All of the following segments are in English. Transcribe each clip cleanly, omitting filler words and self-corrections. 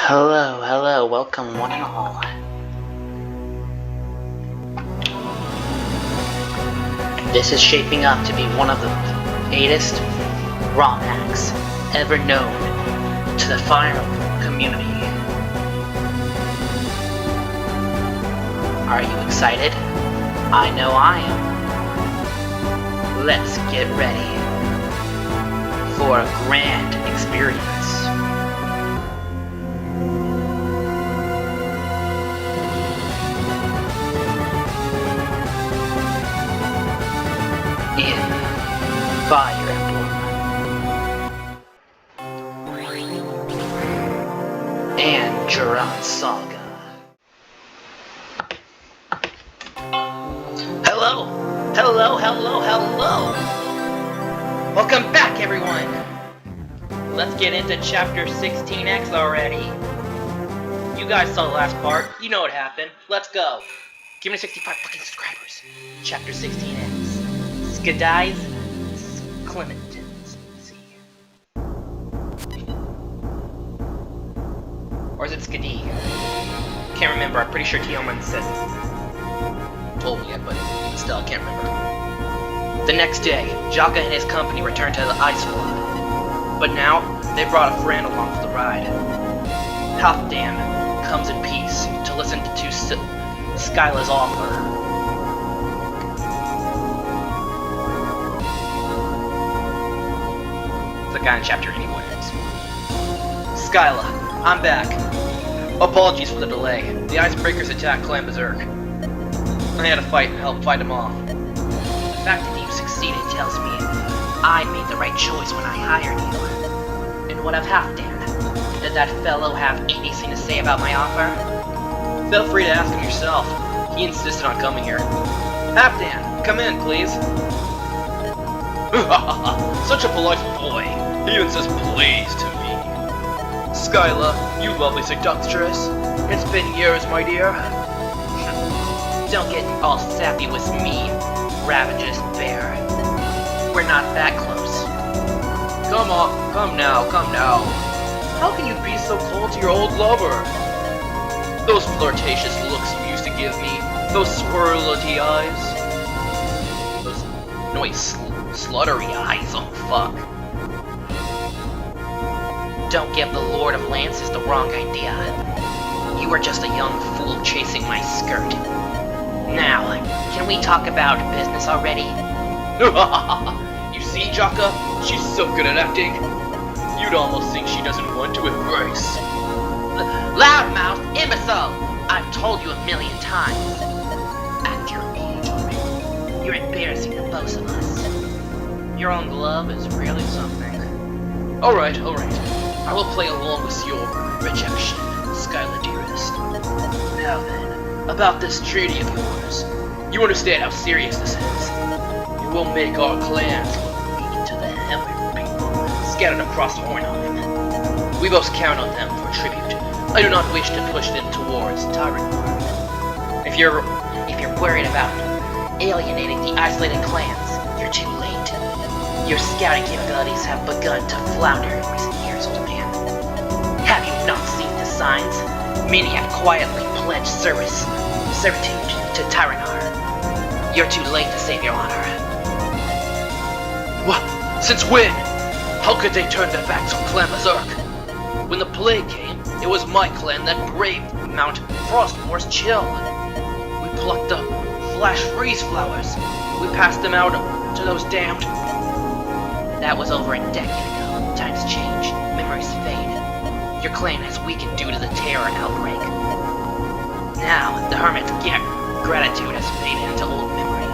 Hello, welcome one and all. This is shaping up to be one of the greatest ROM hacks ever known to the Fire Emblem community. Are you excited? I know I am. Let's get ready for a grand experience. In Fire Emblem Andaron Saga. Hello! Welcome back, everyone! Let's get into Chapter 16X already. You guys saw the last part. You know what happened. Let's go. Give me 65 fucking subscribers. Chapter 16X. Skadai's Clement. Let's see. Or is it Skadi? Can't remember. I'm pretty sure Tiamat says told me it, but still I can't remember. The next day, Jaka and his company returned to the ice flood. But now, they brought a friend along for the ride. Halfdan comes in peace to listen to Skyla's offer. The kind of chapter anyways. Skyla, I'm back. Apologies for the delay. The icebreakers attacked Clan Berserk. I had to help fight them off. The fact that you succeeded tells me I made the right choice when I hired you. And what of Halfdan? Did that fellow have anything to say about my offer? Feel free to ask him yourself. He insisted on coming here. Halfdan, come in, please. Such a polite boy. He even says please to me. Skyla, you lovely seductress. It's been years, my dear. Don't get all sappy with me, Ravageous Bear. We're not that close. Come now. How can you be so cold to your old lover? Those flirtatious looks you used to give me, those swirly eyes. Those sluttery eyes, oh fuck. Don't give the Lord of Lances the wrong idea. You were just a young fool chasing my skirt. Now, can we talk about business already? You see, Jaka? She's so good at acting. You'd almost think she doesn't want to embrace. Loudmouth, imbecile! I've told you a million times. At your age already, you're embarrassing the both of us. Your own glove is really something. Alright. I will play along with your rejection, Skyla dearest. Now then, about this treaty of yours. You understand how serious this is. It will make our clans look weak to the Helga people scattered across Hornheim. We both count on them for tribute. I do not wish to push them towards Tyrannor. If you're worried about alienating the isolated clans, you're too late. Your scouting capabilities have begun to flounder in recent years, old man. Have you not seen the signs? Many have quietly pledged servitude to Tyrannor. You're too late to save your honor. What? Since when? How could they turn their backs on Clan Berserk? When the plague came, it was my clan that braved Mount Frostmore's chill. We plucked the flash freeze flowers. We passed them out to those damned. That was over a decade ago. Times change. Memories fade. Your clan has weakened due to the terror outbreak. Now, the Hermit's gratitude has faded into old memory.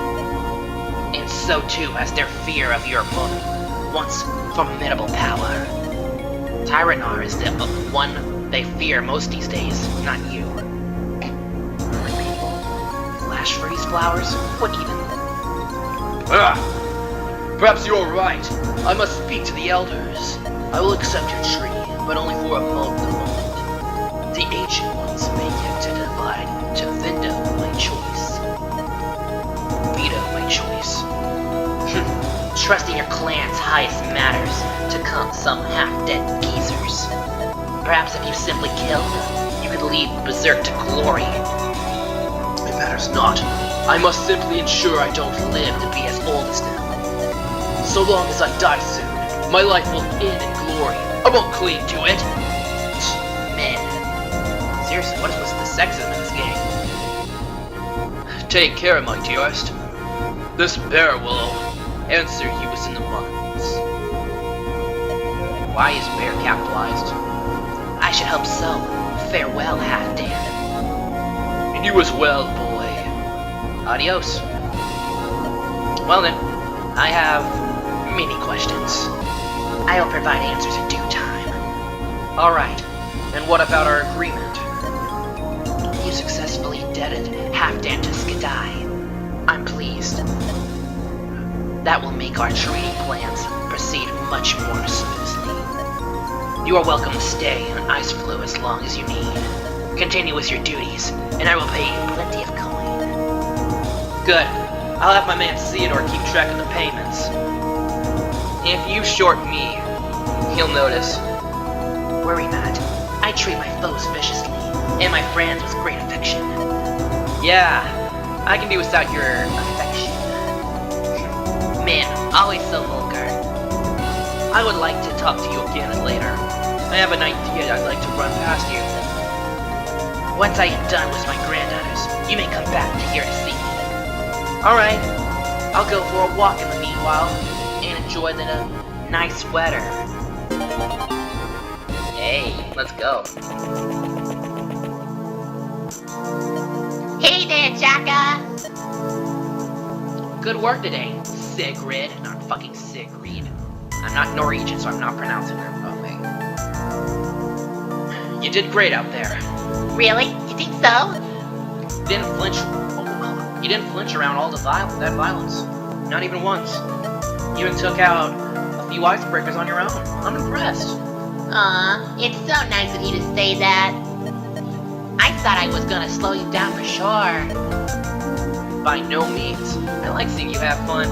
And so too has their fear of your once formidable power. Tyrannor is the one they fear most these days, not you. Hermit people? Flash freeze flowers? What even? Perhaps you're right. I must speak to the elders. I will accept your tree, but only for a moment. The ancient ones may yet to divide to veto my choice. Trusting your clan's highest matters to some half-dead geezers. Perhaps if you simply killed, you could lead Berserk to glory. It matters not. I must simply ensure I don't live to be as old as them. So long as I die soon, my life will end in glory. I won't cling to it. Men. Seriously, what is with the sexism in this game? Take care, my dearest. This bear will answer you within the months. Why is bear capitalized? I should hope so. Farewell, Halfdan. And you as well, boy. Adios. Well then, I have many questions. I will provide answers in due time. Alright, and what about our agreement? You successfully indebted Halfdan to Skadai. I'm pleased. That will make our trading plans proceed much more smoothly. You are welcome to stay on Iceflow as long as you need. Continue with your duties, and I will pay you plenty of coin. Good. I'll have my man Theodore keep track of the payments. If you short me, he'll notice. Worry not. I treat my foes viciously, and my friends with great affection. Yeah, I can do without your affection. Man, always so vulgar. I would like to talk to you again later. I have an idea I'd like to run past you. Once I am done with my granddaughters, you may come back here to see me. Alright, I'll go for a walk in the meanwhile, and enjoy the nice weather. Hey, let's go. Hey there, Jaka! Good work today, Sigrid. Not fucking Sigrid. I'm not Norwegian, so I'm not pronouncing her. Oh, wait. You did great out there. Really? You think so? You didn't flinch. You didn't flinch around all that violence. Not even once. You even took out a few icebreakers on your own. I'm impressed. Aw, it's so nice of you to say that. I thought I was gonna slow you down for sure. By no means. I like seeing you have fun.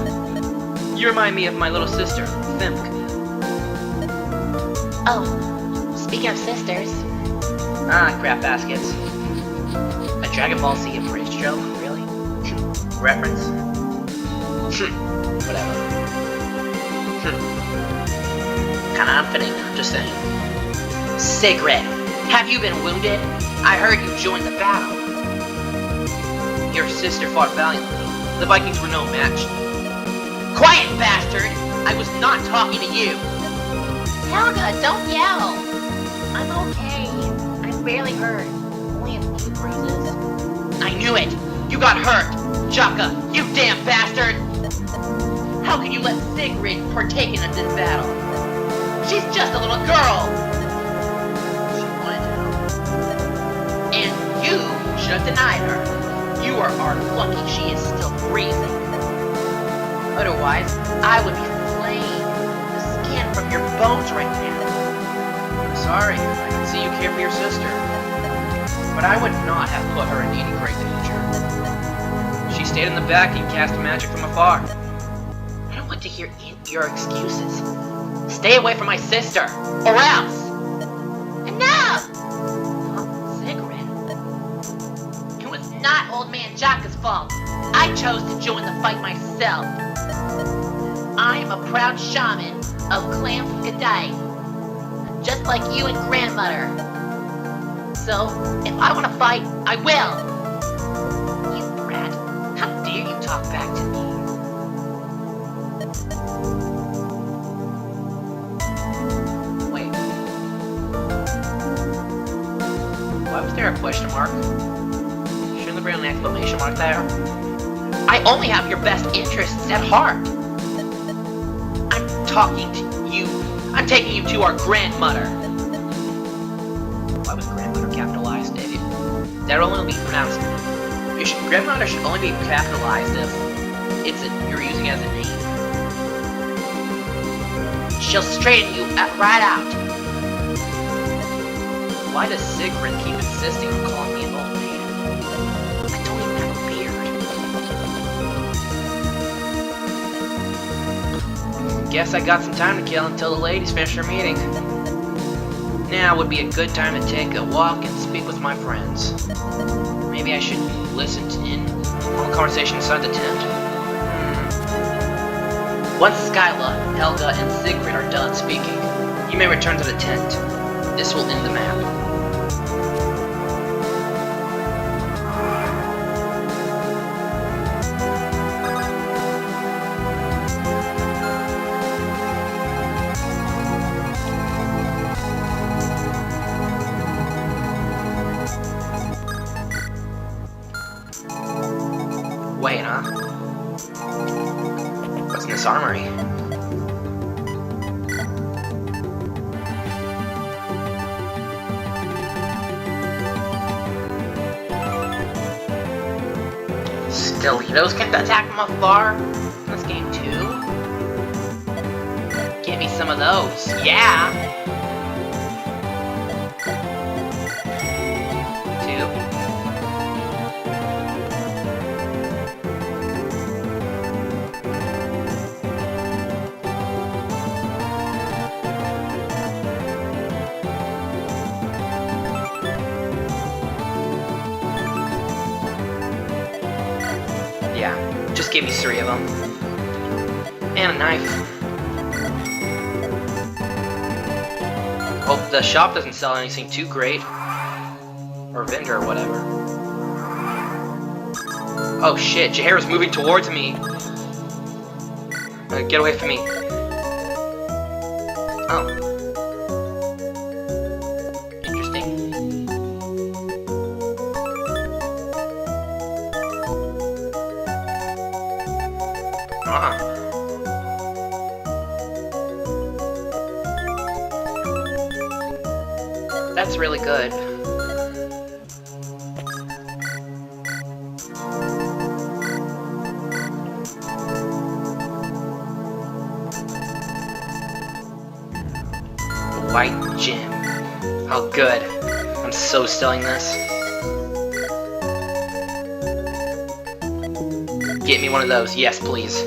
You remind me of my little sister, Thimk. Oh, speaking of sisters. Ah, crap baskets. A Dragon Ball Z abridged joke? Really? Reference? Whatever. Kinda unfitting, just saying. Sigrid, have you been wounded? I heard you joined the battle. Your sister fought valiantly. The Vikings were no match. Quiet, bastard! I was not talking to you! Helga, don't yell! I'm okay. I'm barely hurt. Only a few bruises. I knew it! You got hurt! Jaka, you damn bastard! How could you let Sigrid partake in this battle? She's just a little girl! She wanted to know. And you should have denied her. You are lucky she is still breathing. Otherwise, I would be flaying the skin from your bones right now. I'm sorry, I can see you care for your sister. But I would not have put her in any great danger. She stayed in the back and cast magic from afar. I don't want to hear your excuses. Stay away from my sister, or else! Enough! Huh? Sigrid? It was not Old Man Jaka's fault. I chose to join the fight myself. I am a proud shaman of Clan Skadai, just like you and Grandmother. So, if I want to fight, I will! You brat. How dare you talk back to me? Wait. Why was there a question mark? Shouldn't there be an exclamation mark there? I only have your best interests at heart. I'm talking to you. I'm taking you to our grandmother. Why was grandmother capitalized? That only be pronounced. Grandmother should only be capitalized if you're using it as a name. She'll straighten you right out. Why does Sigrid keep insisting on calling me an old man? I don't even have a beard. Guess I got some time to kill until the ladies finish their meeting. Now would be a good time to take a walk and speak with my friends. Maybe I should listen in on the conversation inside the tent. Once Skyla, Helga, and Siegfried are done speaking, You may return to the tent. This will end the map. Wait, huh? What's in this armory? Skeletos can attack from afar in this game too. Give me some of those, yeah. 2. Yeah, just give me 3 of them. And a knife. Hope the shop doesn't sell anything too great. Or vendor or whatever. Oh shit, Jaheira's moving towards me. Get away from me. Oh. Interesting. That's really good. White gem. Oh, good. I'm so selling this. Get me one of those. Yes, please.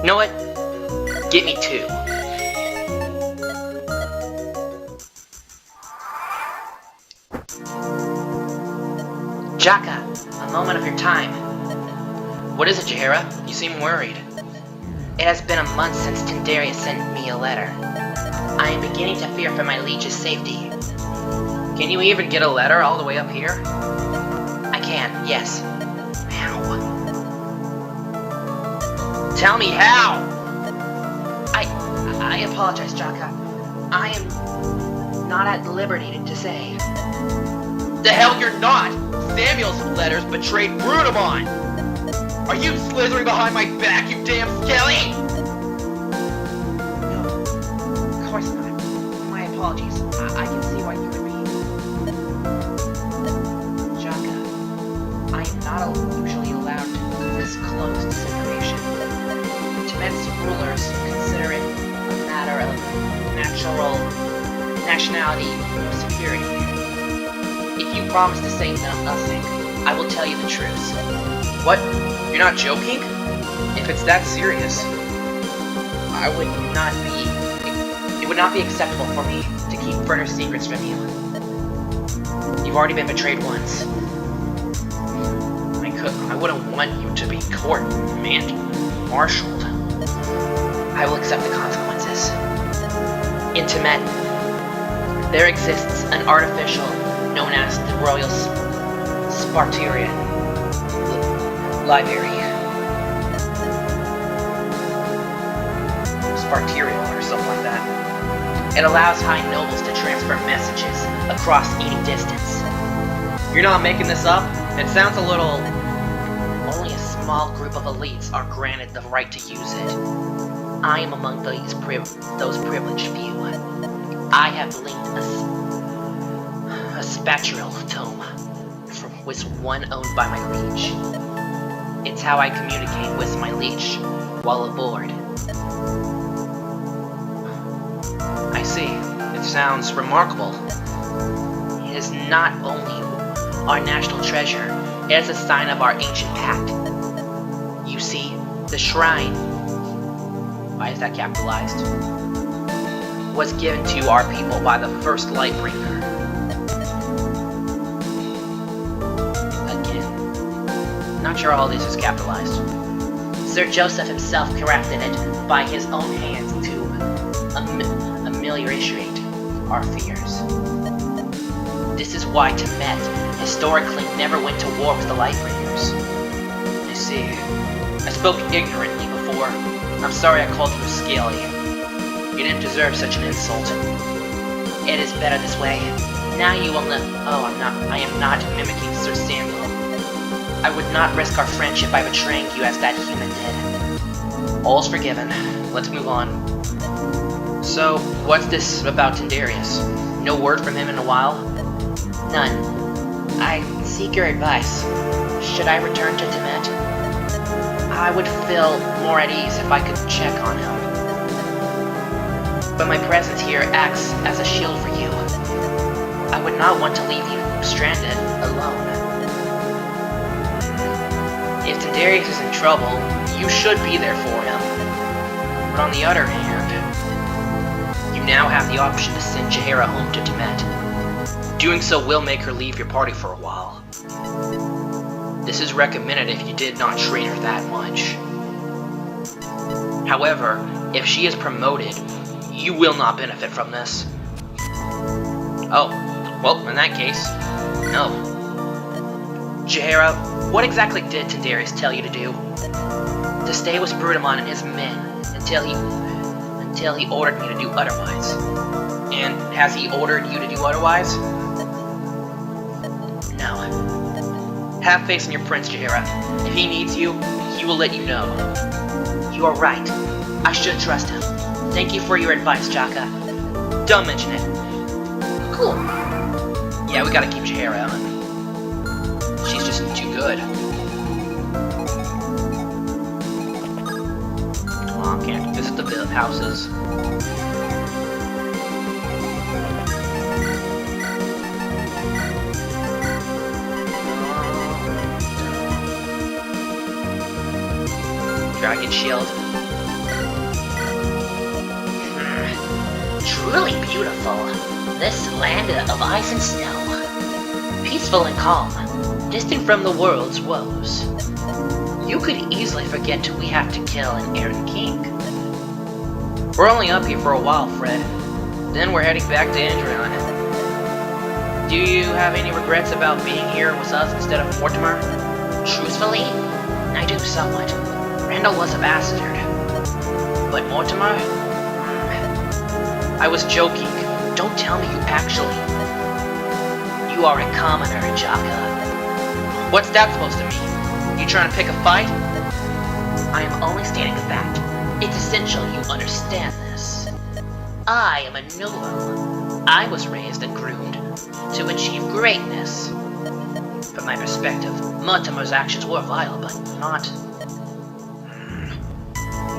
You know what? Get me 2. Jaka, a moment of your time. What is it, Jaheira? You seem worried. It has been a month since Tyndaria sent me a letter. I am beginning to fear for my liege's safety. Can you even get a letter all the way up here? I can, yes. How? Tell me how! I apologize, Jaka. I am not at liberty to say. The hell you're not! Samuel's letters betrayed Brunamon! Are you slithering behind my back, you damn skelly? No, of course not. My apologies. I can see why you would be. Jaka, I am not usually allowed to disclose this information. Timet's rulers consider it a matter of nationality security. If you promise to say nothing, I will tell you the truth. What? You're not joking? If it's that serious, It would not be acceptable for me to keep further secrets from you. you've already been betrayed once. I wouldn't want you to be court-martialed. I will accept the consequences. In Tibet, there exists an artificial known as the Royal Spartarian Library. Spartarial or something like that. It allows high nobles to transfer messages across any distance. You're not making this up? It sounds a little... Only a small group of elites are granted the right to use it. I am among those privileged few. I have linked a spatural tome with one owned by my liege. It's how I communicate with my liege while aboard. I see. It sounds remarkable. It is not only our national treasure, it is a sign of our ancient pact. You see, The shrine, why is that capitalized, was given to our people by the first Lightbringer. Again, not sure all this is capitalized. Sir Joseph himself crafted it by his own hands to ameliorate our fears. This is why Tibet historically never went to war with the Lightbringers. I see. I spoke ignorantly before. I'm sorry I called you a scaly. You didn't deserve such an insult. It is better this way. Now you will know. Oh, I am not mimicking Sir Samuel. I would not risk our friendship by betraying you as that human did. All's forgiven. Let's move on. So, what's this about Tindarius? No word from him in a while? None. I seek your advice. Should I return to Tibet? I would feel more at ease if I could check on him. But my presence here acts as a shield for you. I would not want to leave you stranded, alone. If Tindarius is in trouble, you should be there for him. But on the other hand, you now have the option to send Jaheira home to Tibet. Doing so will make her leave your party for a while. This is recommended if you did not train her that much. However, if she is promoted, you will not benefit from this. Oh, well, in that case, no. Jaheira, what exactly did Tindarius tell you to do? To stay with Brudamon and his men until he ordered me to do otherwise. And has he ordered you to do otherwise? No. Have faith in your prince, Jaheira. If he needs you, he will let you know. You are right. I should trust him. Thank you for your advice, Jaka. Don't mention it. Cool. Yeah, we gotta keep Jaheira on. She's just too good. Aw, can't visit the houses. Dragon shield. Truly beautiful. This land of ice and snow. Peaceful and calm, distant from the world's woes. You could easily forget we have to kill an errant king. We're only up here for a while, Fred. Then we're heading back to Andaron. Do you have any regrets about being here with us instead of Mortimer? Truthfully, I do somewhat. Randall was a bastard. But Mortimer? I was joking. Don't tell me you actually... You are a commoner, Jaka. What's that supposed to mean? You trying to pick a fight? I am only stating a fact. It's essential you understand this. I am a noble. I was raised and groomed to achieve greatness. From my perspective, Mortimer's actions were vile, but not...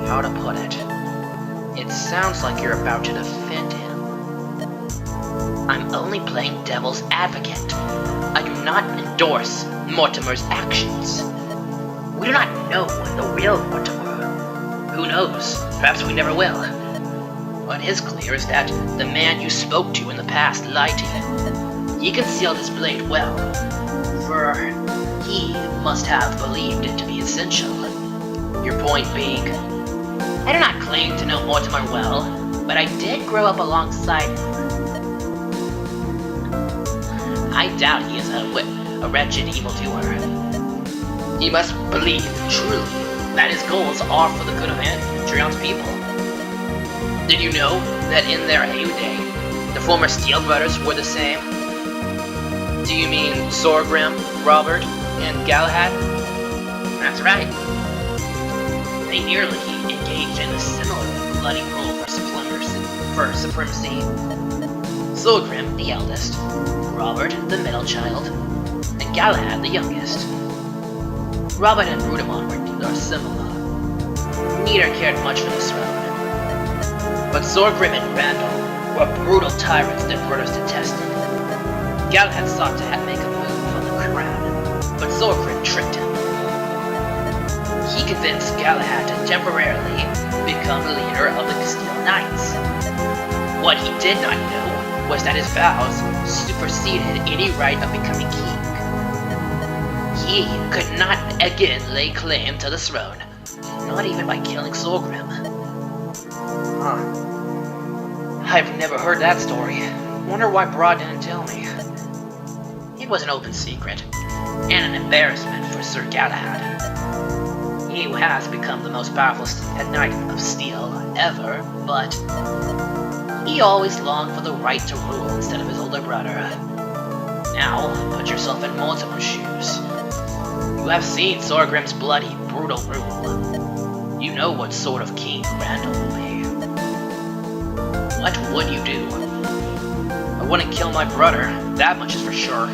How to put it? It sounds like you're about to defend him. I'm only playing devil's advocate. I do not endorse Mortimer's actions. We do not know the real Mortimer. Who knows? Perhaps we never will. What is clear is that the man you spoke to in the past lied to you. He concealed his blade well, for he must have believed it to be essential. Your point being? I do not claim to know Mortimer well, but I did grow up alongside him. I doubt he is a wretched evildoer. He must believe, truly, that his goals are for the good of Andaron's people. Did you know that in their heyday, the former Steel Brothers were the same? Do you mean Sorgrim, Robert, and Galahad? That's right. They nearly engaged in a similar bloody role for supremacy. Sorgrim, the eldest, Robert, the middle child, and Galahad, the youngest. Robert and Brudamon are similar. Neither cared much for the throne. But Sorgrim and Randall were brutal tyrants that brothers detested. Galahad sought to make a move on the crown, but Sorgrim tricked him. he convinced Galahad to temporarily become the leader of the Castile Knights. What he did not know was that his vows superseded any right of becoming king. He could not again lay claim to the throne, not even by killing Sorgrim. I've never heard that story. Wonder why Brod didn't tell me. It was an open secret, and an embarrassment for Sir Galahad. He has become the most powerful knight of steel ever, but he always longed for the right to rule instead of his older brother. Now, put yourself in Mortimer's shoes. You have seen Sorgrim's bloody, brutal rule. You know what sort of king Randall will be. What would you do? I wouldn't kill my brother, that much is for sure.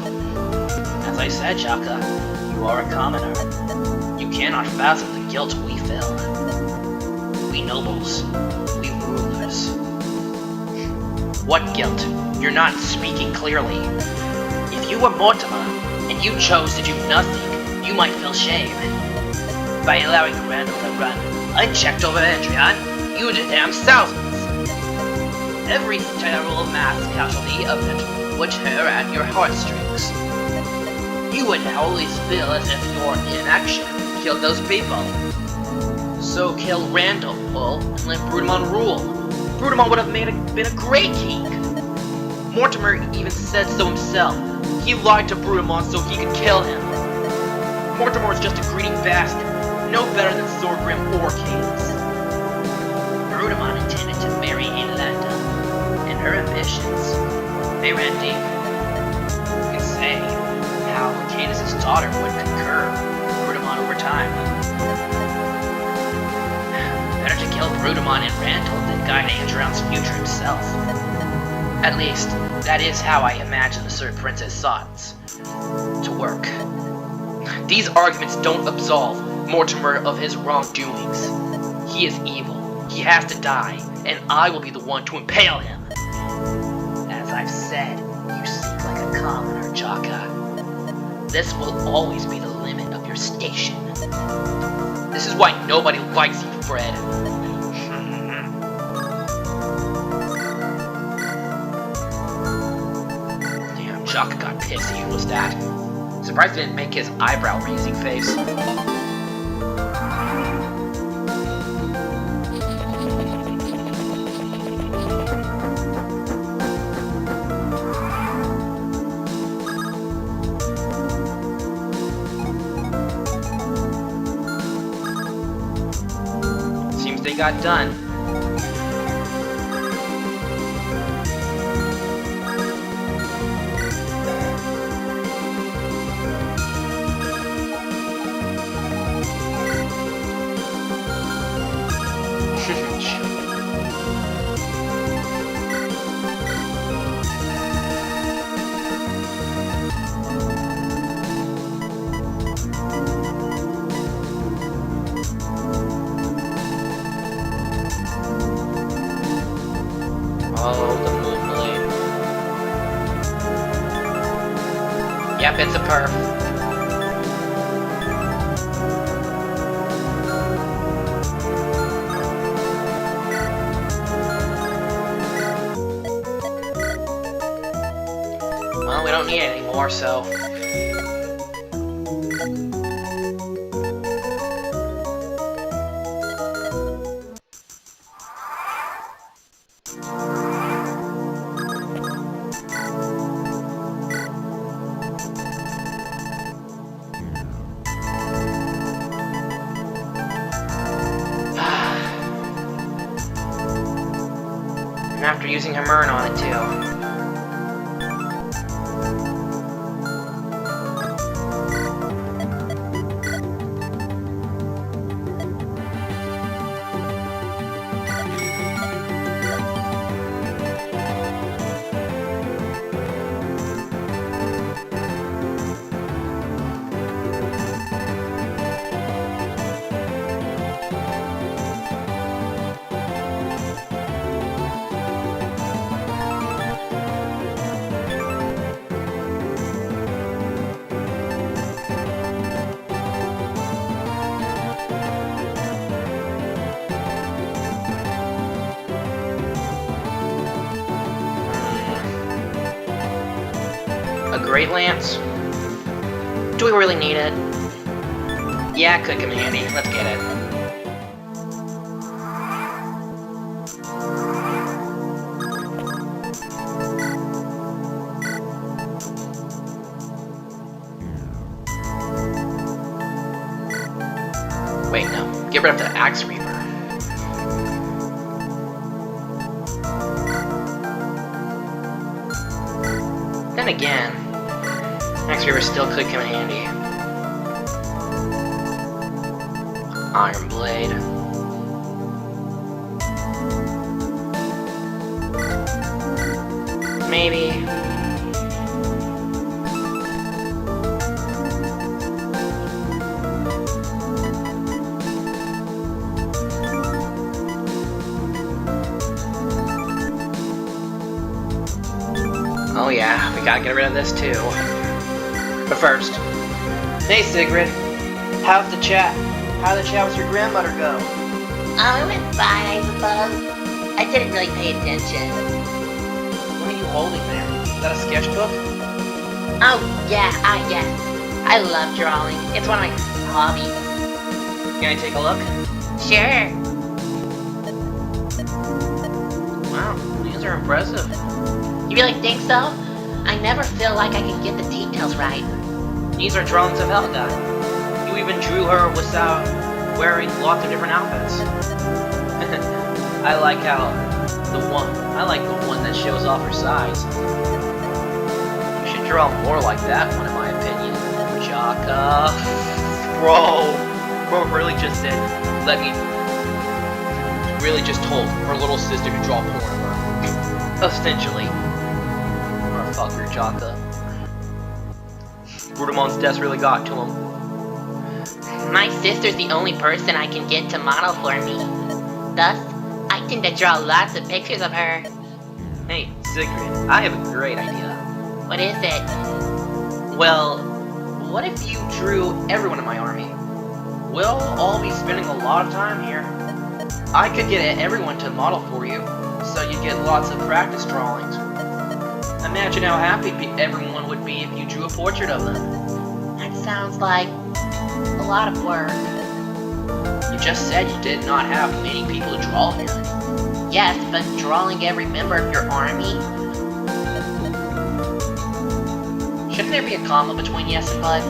As I said, Jaka, you are a commoner. You cannot fathom the guilt we feel. We nobles, we rulers. What guilt? You're not speaking clearly. If you were Mortimer, and you chose to do nothing, you might feel shame. By allowing Randall to run unchecked over Andrian, you did damn thousands. Every terrible mass casualty of it would tear at your heartstrings. You would always feel as if your inaction killed those people. So kill Randall, and let Brudemon rule. Brudemon would have been a great king. Mortimer even said so himself. He lied to Brudemon so he could kill him. Mortimer is just a greedy bastard, no better than Sorgrim or Kings. Brudemon intended to marry Aelanda, and her ambitions, they ran deep. You can say how Cadus' daughter would concur Brudemon over time. Better to kill Brudemon and Randall than guide Andaron's future himself. At least, that is how I imagine the Sir Princess thoughts to work. These arguments don't absolve Mortimer of his wrongdoings. He is evil. He has to die, and I will be the one to impale him. As I've said, you seek like a commoner, Jaka. This will always be the limit of your station. This is why nobody likes you, Fred. Damn, Jaka got pissy. Who was that? Surprised he didn't make his eyebrow-raising face. Seems they got done. Yep, it's a perf. Well, we don't need it anymore, so... After using Hamurn on it too. Great Lance? Do we really need it? Yeah, it could come in handy. Let's get it. Wait, no. Get rid of the Axe Reaper. Then again, Axe Reaper still could come in handy. Iron Blade. Maybe. Oh yeah, we gotta get rid of this too. But first, hey Sigrid, how's the chat? How'd the chat with your grandmother go? Oh, it went fine, I suppose. I didn't really pay attention. What are you holding there? Is that a sketchbook? Oh, yeah, yes. I love drawing. It's one of my hobbies. Can I take a look? Sure. Wow, these are impressive. You really think so? I never feel like I can get the details right. These are drawings of Helga. You even drew her without wearing lots of different outfits. I like the one that shows off her size. You should draw more like that one, in my opinion. Jaka. Bro really just said, really just told her little sister to draw porn of her. Essentially. Or fucker, Jaka. Brudemon's death really got to him. My sister's the only person I can get to model for me. Thus, I tend to draw lots of pictures of her. Hey, Sigrid, I have a great idea. What is it? Well, what if you drew everyone in my army? We'll all be spending a lot of time here. I could get everyone to model for you, so you get lots of practice drawings. Imagine how happy everyone would be if you drew a portrait of them. That sounds like a lot of work. You just said you did not have many people to draw here. Yes, but drawing every member of your army? Shouldn't there be a comma between yes and but?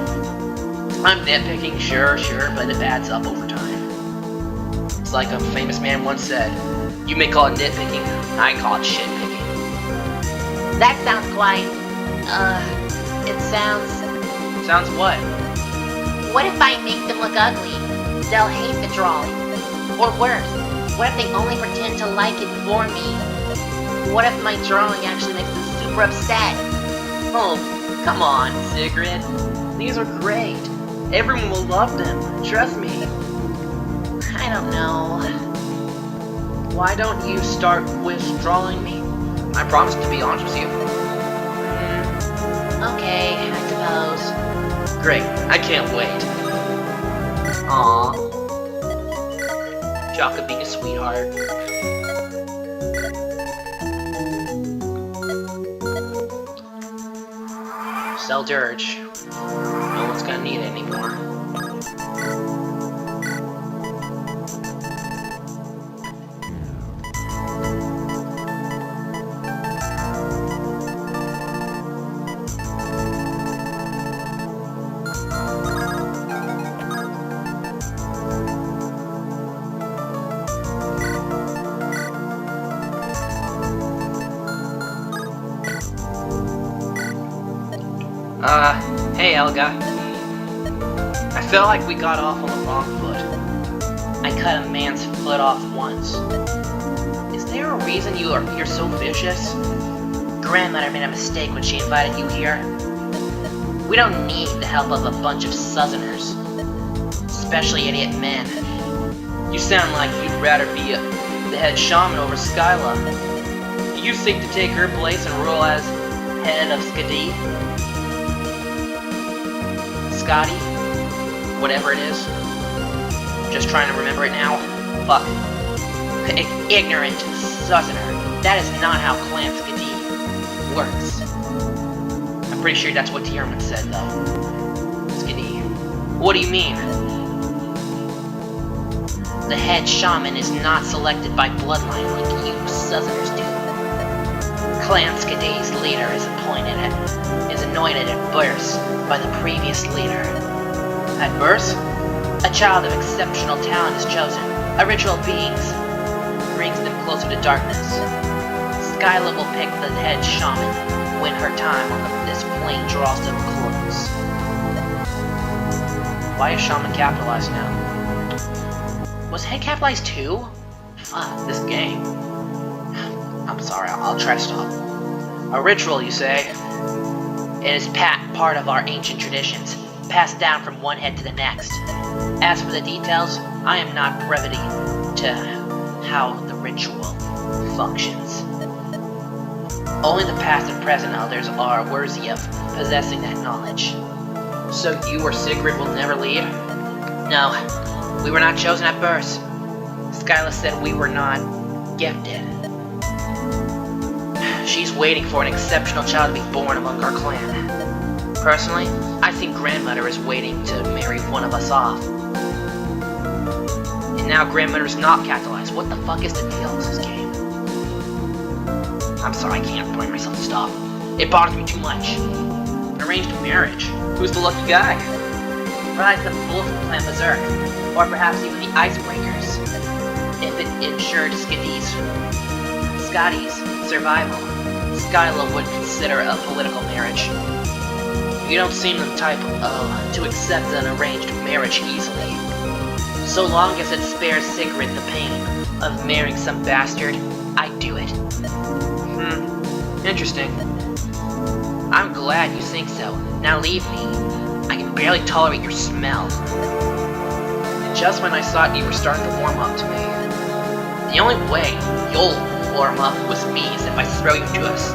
I'm nitpicking, sure, but it adds up over time. It's like a famous man once said, you may call it nitpicking, I call it shitpicking. That sounds quite, it sounds... Sounds what? What if I make them look ugly? They'll hate the drawing. Or worse, what if they only pretend to like it for me? What if my drawing actually makes them super upset? Oh, come on, Sigrid. These are great. Everyone will love them, trust me. I don't know. Why don't you start with drawing me? I promise to be honest with you. Okay, I suppose. Great, I can't wait. Aww. Jaka being a sweetheart. Sell dirge. No one's gonna need it anymore. Hey Helga. I feel like we got off on the wrong foot. I cut a man's foot off once. Is there a reason you're so vicious? Grandmother made a mistake when she invited you here. We don't need the help of a bunch of Southerners. Especially idiot men. You sound like you'd rather be the head shaman over Skyla. Do you seek to take her place and rule as head of Skadi? Scotty? Whatever it is. Just trying to remember it now. Fuck. Ignorant Southerner. That is not how Clan Skadi works. I'm pretty sure that's what Tierman said, though. Skiddy. What do you mean? The head shaman is not selected by bloodline like you Southerners do. Clan Skaday's leader is anointed at birth by the previous leader. At birth? A child of exceptional talent is chosen. A ritual brings them closer to darkness. Skyla will pick the head shaman when her time on this plane draws to a close. Why is shaman capitalized now? Was head capitalized too? Fuck, this game. I'm sorry, I'll try to stop. A ritual, you say? It is part of our ancient traditions, passed down from one head to the next. As for the details, I am not privy to how the ritual functions. Only the past and present elders are worthy of possessing that knowledge. So you or Sigrid will never lead? No, we were not chosen at birth. Skyla said we were not gifted. She's waiting for an exceptional child to be born among our clan. Personally, I think Grandmother is waiting to marry one of us off. And now Grandmother's not capitalized. What the fuck is the deal with this game? I'm sorry, I can't bring myself to stop. It bothers me too much. An arranged marriage? Who's the lucky guy? Perhaps the Wolf Clan Berserk, or perhaps even the Icebreakers. If it ensured Scotty's survival, Skyla would consider a political marriage. You don't seem the type to accept an arranged marriage easily. So long as it spares Sigrid the pain of marrying some bastard, I'd do it. Interesting. I'm glad you think so. Now leave me. I can barely tolerate your smell. Just when I thought you were starting to warm up to me. The only way you'll warm up with me is if I throw you to us.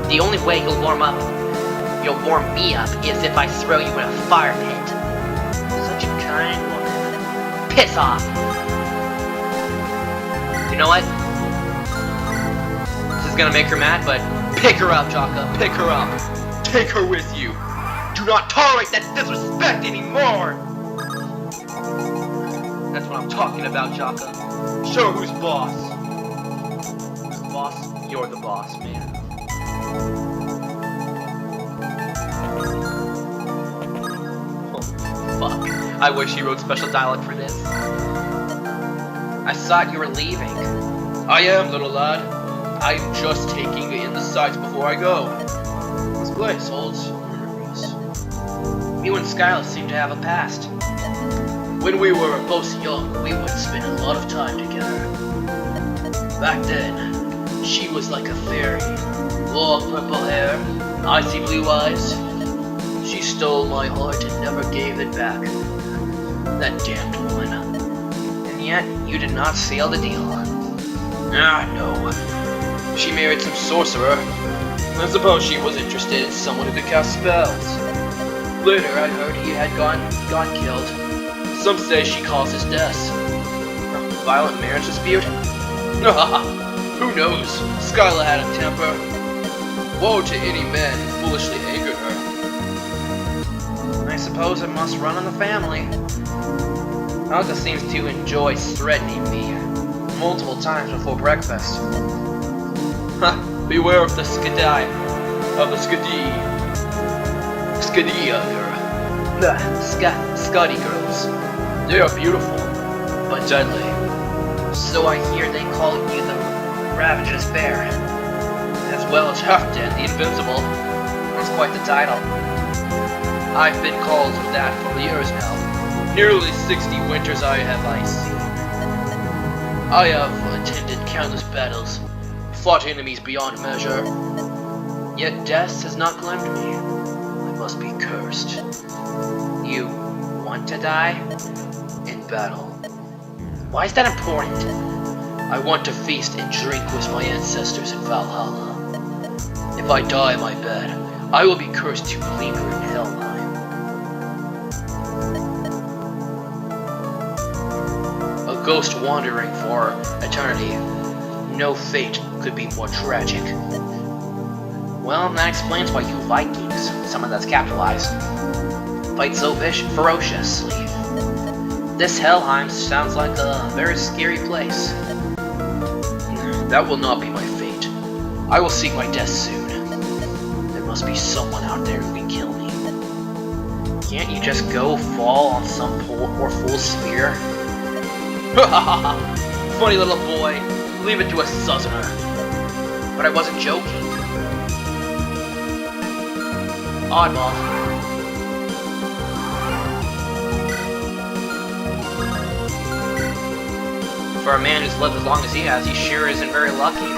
The only way you'll warm me up is if I throw you in a fire pit. Such a kind woman. Piss off! You know what? This is gonna make her mad, but pick her up, Jaka. Pick her up. Take her with you. Do not tolerate that disrespect anymore! That's what I'm talking about, Jaka. Show who's boss. Boss, you're the boss, man. Oh, fuck. I wish he wrote special dialogue for this. I thought you were leaving. I am, little lad. I am just taking in the sights before I go. This place holds memories. You and Skyla seem to have a past. When we were both young, we would spend a lot of time together. Back then, she was like a fairy. Long purple hair, icy blue eyes. She stole my heart and never gave it back. That damned woman. And yet, you did not seal the deal. Ah, no. She married some sorcerer. I suppose she was interested in someone who could cast spells. Later, I heard he had gone killed. Some say she caused his death. A violent marriage dispute? Who knows? Skyla had a temper. Woe to any man who foolishly angered her. I suppose it must run in the family. Helga seems to enjoy threatening me multiple times before breakfast. Beware of the Skadai. Scotty girls. They are beautiful, but deadly. So I hear they call you the Ravenous Bear. As well as Halfdan the Invincible. That's quite the title. I've been called that for years now. Nearly 60 winters I seen. I have attended countless battles, fought enemies beyond measure. Yet death has not claimed me. I must be cursed. You want to die? In battle. Why is that important? I want to feast and drink with my ancestors in Valhalla. If I die in my bed, I will be cursed to linger in Helheim. A ghost wandering for eternity. No fate could be more tragic. Well, that explains why you Vikings, someone that's capitalized, fight so ferociously. This Helheim sounds like a very scary place. That will not be my fate. I will seek my death soon. There must be someone out there who can kill me. Can't you just go fall on some poor fool's spear? Funny little boy. Leave it to a southerner. But I wasn't joking. Oddball. For a man who's lived as long as he has, he sure isn't very lucky.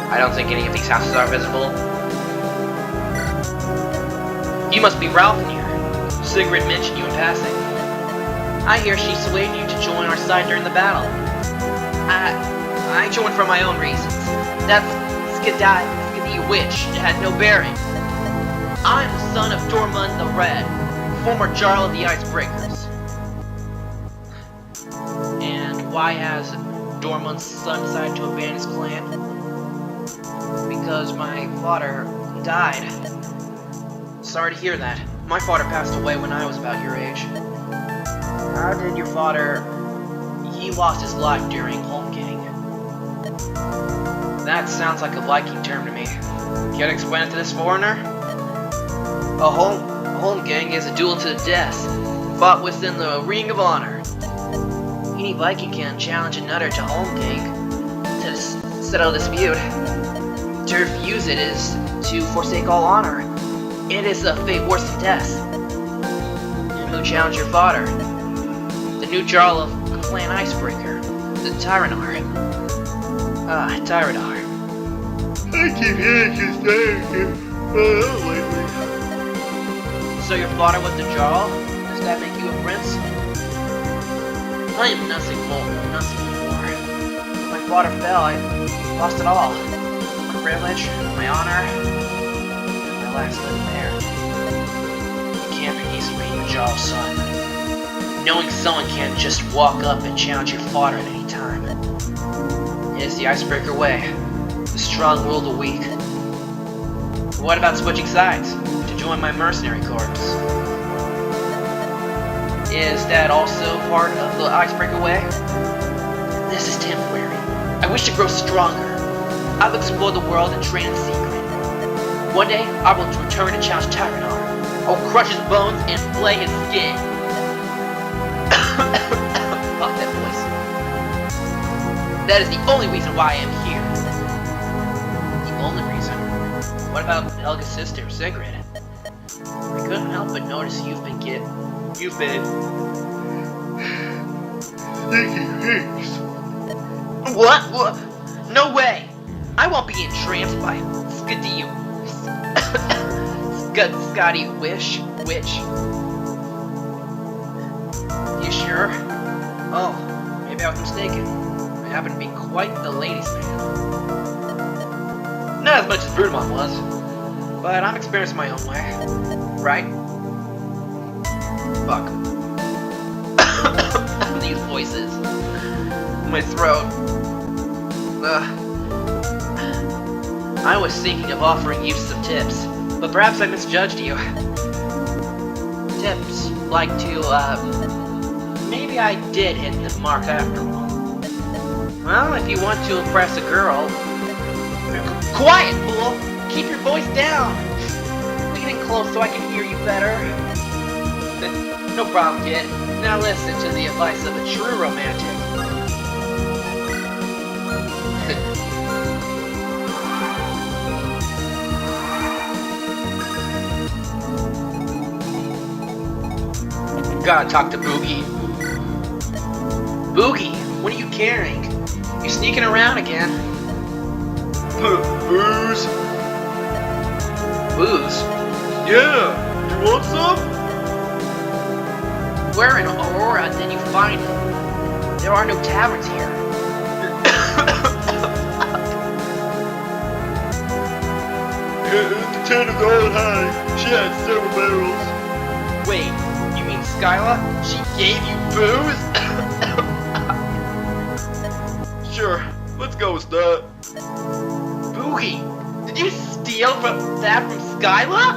I don't think any of these houses are visible. You must be Ralphnir. Sigrid mentioned you in passing. I hear she swayed you to join our side during the battle. I joined for my own reasons. That Skadi witch had no bearing. I'm the son of Dormund the Red, former Jarl of the Icebreakers. And why has Dormund's son decided to abandon his clan? Because my father died. Sorry to hear that. My father passed away when I was about your age. How did your father... He lost his life during Holmgang. That sounds like a Viking term to me. Care to explain it to this foreigner? A Holmgang is a duel to the death, fought within the Ring of Honor. Any Viking can challenge another to Holmgang to settle a dispute. To refuse it is to forsake all honor. It is a fate worse than death. And who challenged your father? The new Jarl of Clan Icebreaker, the Tyranar. Tyranar. I keep hearing you saying it lately. So your father was the Jarl? Does that make you a prince? I am nothing more. When my father fell, I lost it all. My privilege, my honor, and my last living there. You can't easily be the Jarl's son. Knowing someone can't just walk up and challenge your father at any time. It is the Icebreaker way. The strong rule the weak. But what about switching sides to join my mercenary corps? Is that also part of the Icebreaker way? This is temporary. I wish to grow stronger. I will explore the world and train in secret. One day, I will return and challenge Tyranar. I will crush his bones and flay his skin. Fuck that voice. That is the only reason why I am here. The only reason? What about Helga's sister, Sigrid? I couldn't help but notice you've been What? No way! I won't be entranced by Scotty witch. You sure? Oh, maybe I was mistaken. I happen to be quite the ladies' man. Not as much as Brudemont was, but I'm experiencing my own way. Right? Fuck. These voices. My throat. I was thinking of offering you some tips, but perhaps I misjudged you. Tips like to, maybe I did hit the mark after all. Well, if you want to impress a girl... Quiet, fool! Keep your voice down! Lean in close so I can hear you better. No problem, kid. Now listen to the advice of a true romantic. Gotta talk to Boogie. Boogie, what are you carrying? You sneaking around again? Booze? Booze? Yeah, you want some? Where in Aurora did you find them? There are no taverns here. tin of the old hay. She had several barrels. Wait, you mean Skyla? She gave you booze? Sure, let's go with that. Boogie, did you steal that from Skyla?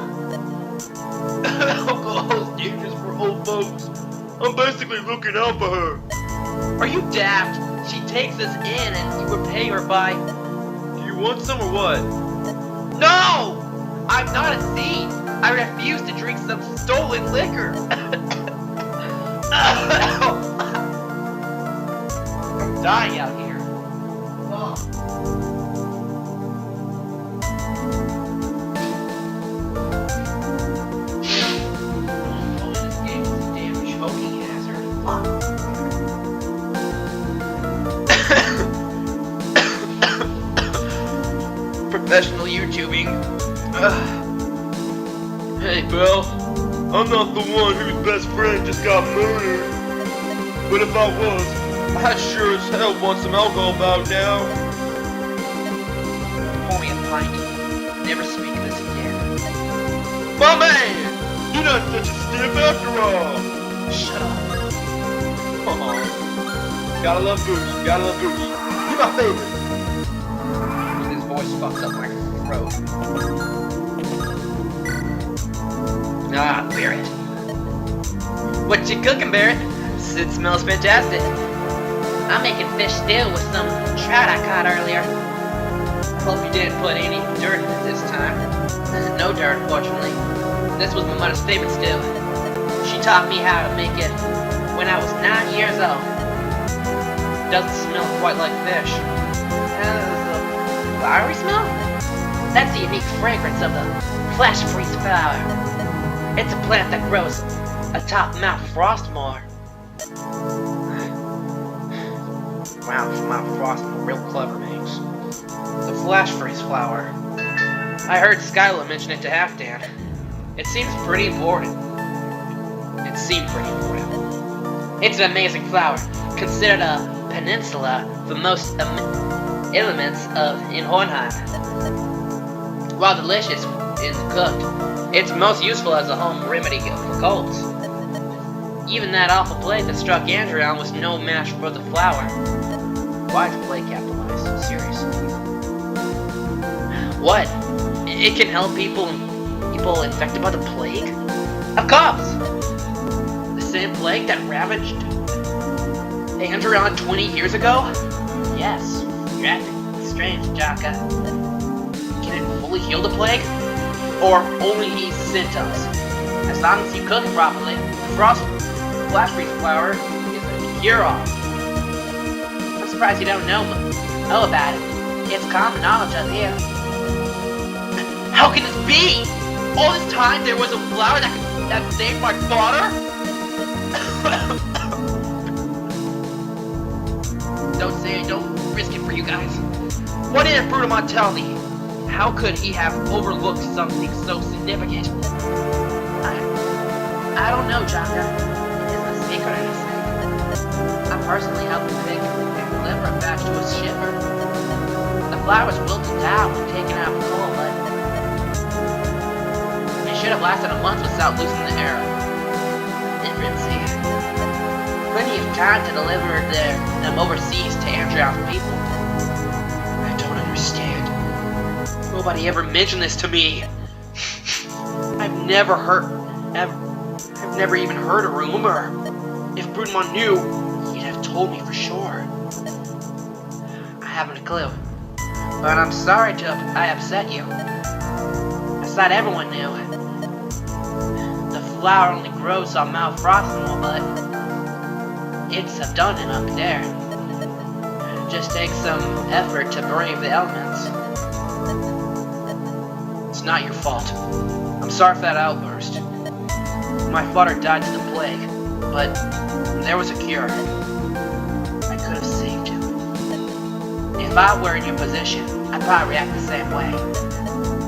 Alcohol's dangerous for old folks. I'm basically looking out for her. Are you daft? She takes us in and you repay her by... Do you want some or what? No! I'm not a thief. I refuse to drink some stolen liquor. I'm dying out here. Oh. This game is a damn choking hazard. Professional YouTubing. Hey, Bill. I'm not the one whose best friend just got murdered. But if I was, I sure as hell want some alcohol about now. Pour me a pint. Never speak of this again. My man! You're not such a stiff after all. Shut up. Aw. Gotta love Boogie. Gotta love Boogie. You're my favorite. His voice fucks up my throat. Ah, Barrett. What you cooking, Barrett? It smells fantastic. I'm making fish stew with some trout I caught earlier. Hope you didn't put any dirt in it this time. No dirt, fortunately. This was my mother's favorite stew. She taught me how to make it when I was 9 years old. Doesn't smell quite like fish. Has a flowery smell? That's the unique fragrance of the flash freeze flower. It's a plant that grows atop Mount Frostmore. Wow, Mount Frostmore, real clever names. The flash freeze flower. I heard Skyla mention it to Halfdan. It seems pretty important. It seemed pretty important. It's an amazing flower, considered a peninsula for most elements in Hornheim. While delicious in cooked, it's most useful as a home remedy for colds. Even that awful plague that struck Andaron was no match for the flower. Why is plague capitalized? Seriously. What? It can help people infected by the plague? Of course! The same plague that ravaged Andaron 20 years ago? Yes. You're acting strange, Jaka. Can it fully heal the plague? Or only ease symptoms? As long as you cook it properly, the flash freeze flower is a cure-all. I'm surprised you don't know about it. It's common knowledge up here. How can this be? All this time there was a flower that saved my father? Don't say it, don't risk it for you guys. What did Brutamon tell me? How could he have overlooked something so significant? I don't know, Jaka. It isn't a secret, I say. I personally helped him pick and deliver a batch to his shipper. The flowers wilted down when taken out of coal, but it should have lasted a month without losing the air. Differency. Plenty of time to deliver them overseas to Andaron's people. I don't understand. Nobody ever mentioned this to me. I've never even heard a rumor. If Brutamon knew, he'd have told me for sure. I haven't a clue. But I'm sorry I upset you. I thought everyone knew. The flower only grows on Mount Frostmore, but it's abundant up there. It just takes some effort to brave the elements. It's not your fault. I'm sorry for that outburst. My father died to the plague, but there was a cure. I could have saved him. If I were in your position, I'd probably react the same way.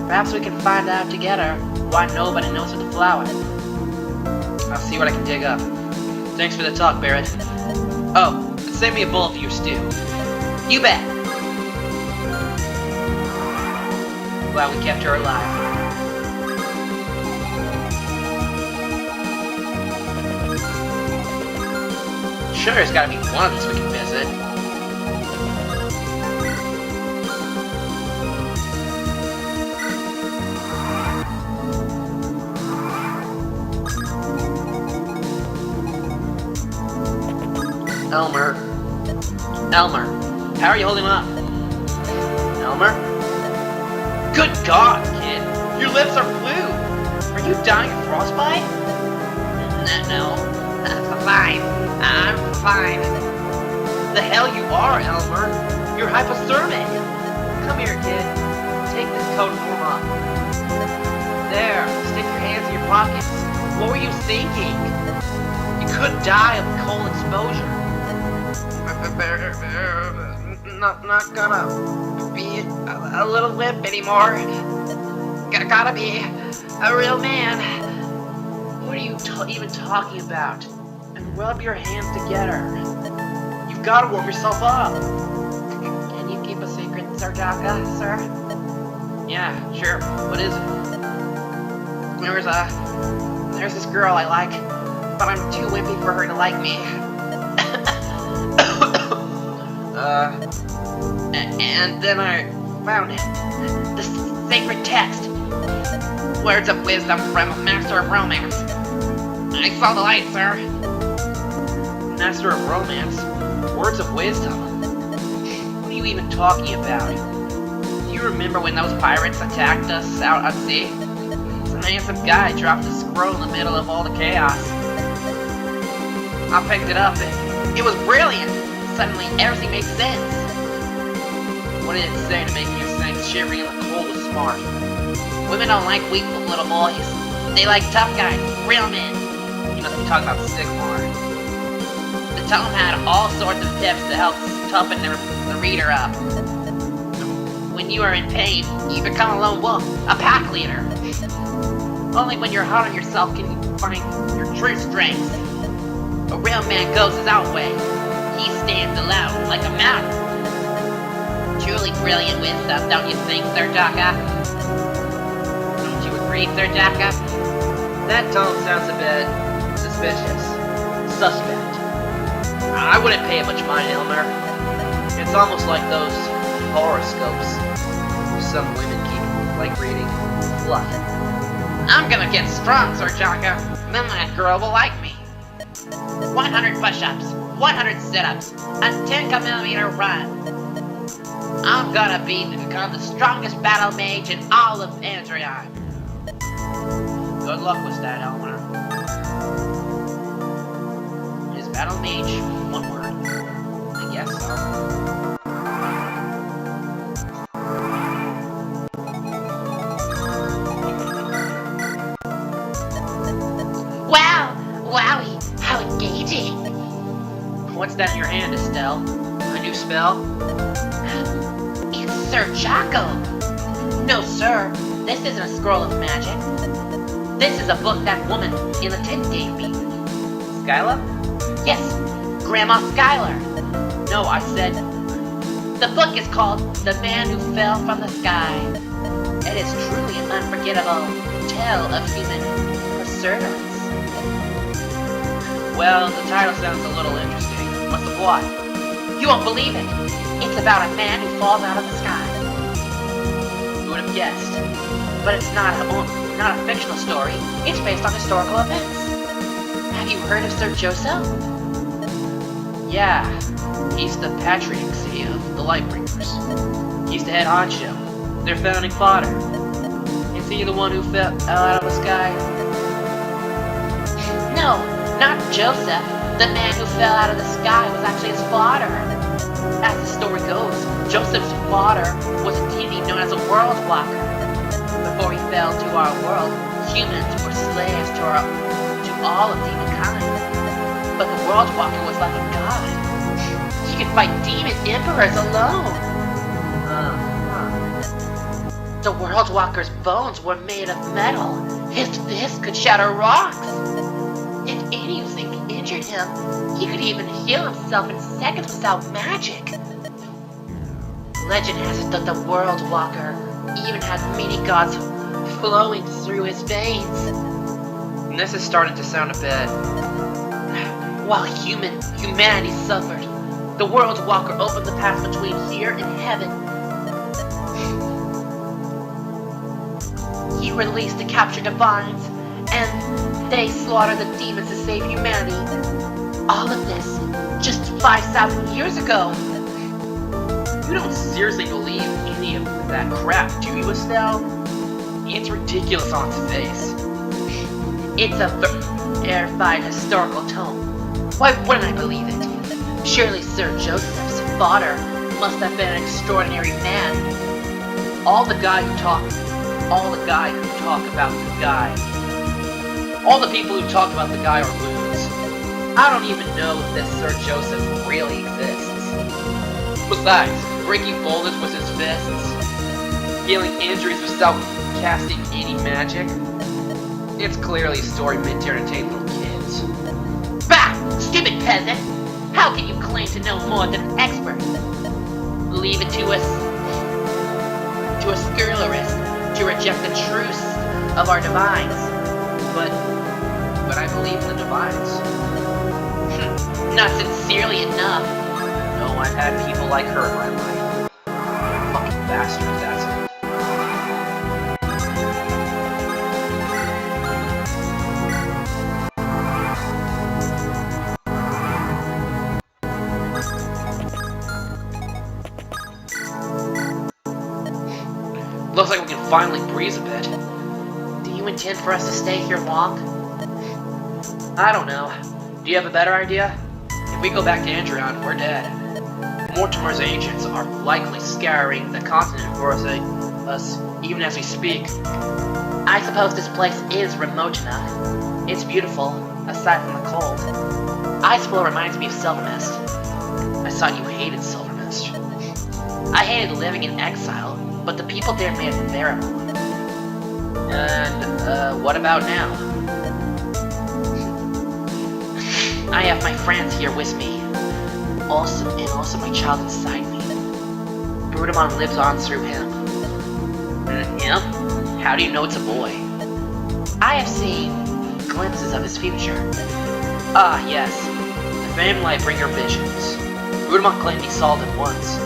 Perhaps we can find out together why nobody knows of the flower. I'll see what I can dig up. Thanks for the talk, Barrett. Oh, save me a bowl for your stew. You bet. Glad we kept her alive. sure there's gotta be one of these we can visit. Elmer, how are you holding up? Elmer? Good God, kid, your lips are blue. Are you dying of frostbite? No, fine. I'm fine. The hell you are, Elmer. You're hypothermic. Come here, kid. Take this coat and warm up. There, stick your hands in your pockets. What were you thinking? You could die of cold exposure. Not gonna be a little limp anymore. Gotta be a real man. What are you even talking about? And rub your hands together. You've gotta warm yourself up. Can you keep a secret, Sir Saga, sir? Yeah, sure. What is it? There's this girl I like, but I'm too wimpy for her to like me. And then I found it. The sacred text. Words of wisdom from a master of romance. I saw the light, sir. Master of romance? Words of wisdom? What are you even talking about? Do you remember when those pirates attacked us out at sea? Some handsome guy dropped a scroll in the middle of all the chaos. I picked it up and it was brilliant. Suddenly everything makes sense. What did it say to make you think shivering in the cold was smart? Women don't like weak little boys. They like tough guys, real men. You must be talking about Sigmar. The tome had all sorts of tips to help toughen the reader up. When you are in pain, you become a lone wolf, a pack leader. Only when you're hard on yourself can you find your true strength. A real man goes his own way. He stands alone like a mountain. Truly brilliant wisdom, don't you think, Sir Saga? Don't you agree, Sir Saga? That tone sounds a bit suspicious. Suspect. I wouldn't pay it much mind, Elmer. It's almost like those horoscopes some women keep like reading. Fluff. I'm gonna get strong, Sir Saga. Then that girl will like me. 100 push-ups, 100 sit-ups, a 10-kilometer run. I'm gonna become the strongest battle mage in all of Andaron. Good luck with that, Elmer. Is battle mage one word? I guess so. Wow! Wowie! How engaging! What's that in your hand, Estelle? A new spell? It's Sir Jocko! No, sir. This isn't a scroll of magic. This is a book that woman in the tent gave me. Skyla? Yes, Grandma Skylar. No, I said... The book is called The Man Who Fell from the Sky. It is truly an unforgettable tale of human perseverance. Well, the title sounds a little interesting. What's the plot? You won't believe it. It's about a man who falls out of the sky. Who would have guessed? But it's not a fictional story. It's based on historical events. Have you heard of Sir Joseph? Yeah, he's the patriarchy of the Lightbringers. He's the head honcho, their founding father. Is he the one who fell out of the sky? No, not Joseph. The man who fell out of the sky was actually his father. As the story goes, Joseph's father was a deity known as a world walker. Before he fell to our world, humans were slaves to all of demonkind. But the world walker was like a god. He could fight demon emperors alone. The world walker's bones were made of metal. His fists could shatter rocks. If anything injured him, he could even heal himself in seconds without magic. Legend has it that the World Walker even had many gods flowing through his veins. And this is starting to sound a bit While humanity suffered, the World Walker opened the path between here and heaven. He released the captured divines, and they slaughtered the demons to save humanity. All of this just 5,000 years ago. You don't seriously believe any of that crap, do you, Estelle? It's ridiculous on its face. It's a verified historical tome. Why wouldn't I believe it? Surely Sir Joseph's father must have been an extraordinary man. All the people who talk about the guy are loons. I don't even know if this Sir Joseph really exists. Besides, breaking boulders with his fists, healing injuries without casting any magic, it's clearly a story meant to entertain little kids. Bah! Stupid peasant! How can you claim to know more than an expert? Leave it to us, to a scurrilous, to reject the truths of our divines. But I believe in the divines. Not sincerely enough. No, I've had people like her in my life. Fucking bastards, that's it. Looks like we can finally breeze a bit. Do you intend for us to stay here long? I don't know. Do you have a better idea? If we go back to Andaron, we're dead. Mortimer's agents are likely scouring the continent for us even as we speak. I suppose this place is remote enough. It's beautiful, aside from the cold. Iceflow reminds me of Silvermist. I thought you hated Silvermist. I hated living in exile, but the people there made it bearable. And, what about now? I have my friends here with me. Also my child inside me. Brudamon lives on through him. Him? How do you know it's a boy? I have seen glimpses of his future. Ah, yes. The family bringer visions. Brudamon claimed he saw them once.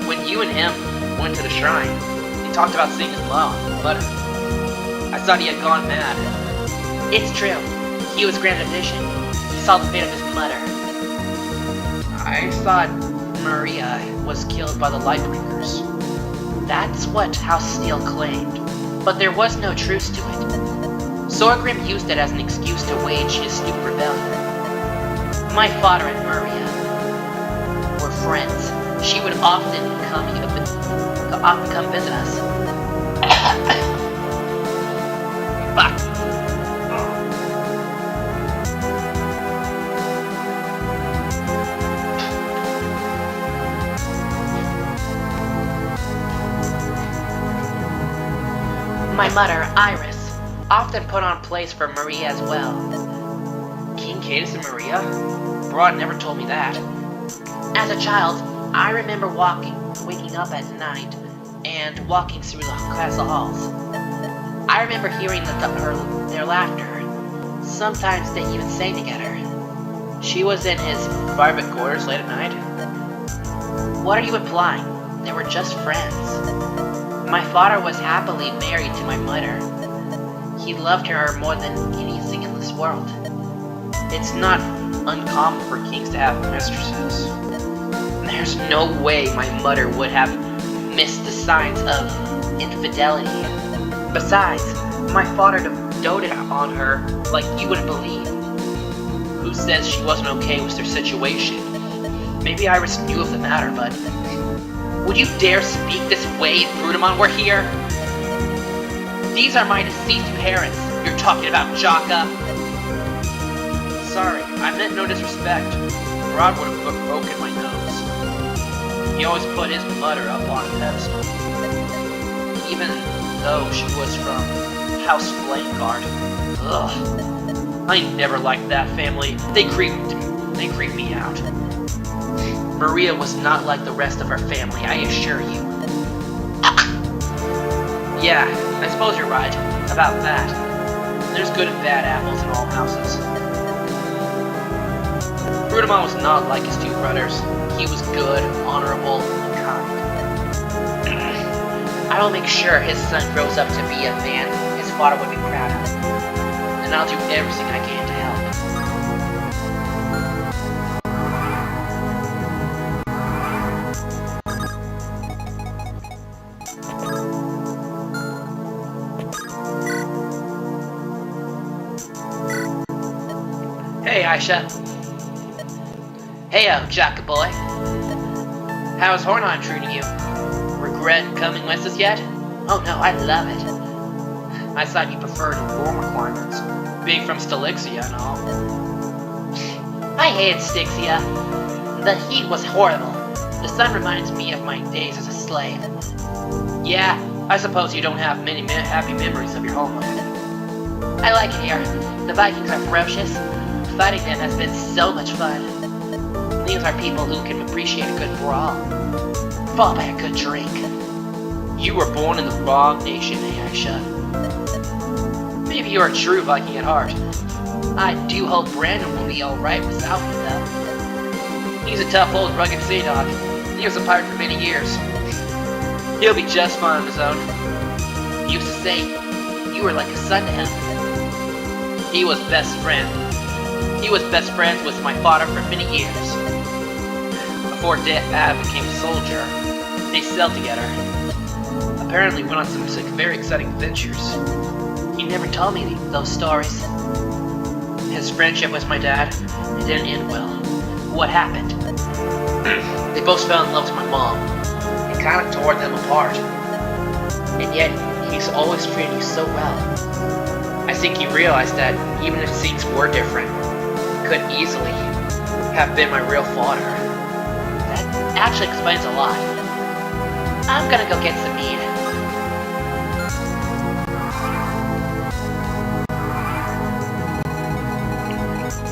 When you and him went to the shrine, he talked about seeing his mother. I thought he had gone mad. It's true. He was granted vision. He saw the fate of his mother. I thought Maria was killed by the Lightbringers. That's what House Steel claimed, but there was no truth to it. Sorgrim used it as an excuse to wage his stupid rebellion. My father and Maria were friends. She would often come visit us. Fuck. My mother, Iris, often put on plays for Maria as well. King Cadus and Maria? Broad never told me that. As a child, I remember waking up at night and walking through the castle halls. I remember hearing their laughter. Sometimes they even sang together. She was in his private quarters late at night? What are you implying? They were just friends. My father was happily married to my mother. He loved her more than anything in this world. It's not uncommon for kings to have mistresses. There's no way my mother would have missed the signs of infidelity. Besides, my father doted on her like you wouldn't believe. Who says she wasn't okay with their situation? Maybe Iris knew of the matter, but... Would you dare speak this way if Brudamon were here? These are my deceased parents you're talking about, Jaka. Sorry, I meant no disrespect. Rod would have broken my nose. He always put his mother up on a pedestal. Even though she was from House Flameguard. Ugh. I never liked that family. They creeped me out. Maria was not like the rest of her family, I assure you. Yeah, I suppose you're right about that. There's good and bad apples in all houses. Rudimon was not like his two brothers. He was good, honorable, and kind. I will make sure his son grows up to be a man his father would be proud of. And I'll do everything I can to help. Hey, Aisha. Heyo, Jocka boy. How's Hornon treating you? Regret coming with us yet? Oh no, I love it. I thought you preferred warmer climates, being from Stelixia and all. I hated Styxia. The heat was horrible. The sun reminds me of my days as a slave. Yeah, I suppose you don't have many happy memories of your homeland. I like it here. The Vikings are ferocious. Fighting them has been so much fun. These are people who can appreciate a good brawl, followed by a good drink. You were born in the wrong nation, Aisha. Maybe you're a true Viking at heart. I do hope Brandon will be alright without me, though. He's a tough old rugged sea dog. He was a pirate for many years. He'll be just fine on his own. He used to say you were like a son to him. He was best friend. He was best friends with my father for many years. Before Dad became a soldier, they sailed together. Apparently went on some very exciting adventures. He never told me those stories. His friendship with my dad, it didn't end well. What happened? They both fell in love with my mom. It kind of tore them apart. And yet, he's always treated you so well. I think he realized that even if things were different, could easily have been my real father. That actually explains a lot. I'm gonna go get some meat.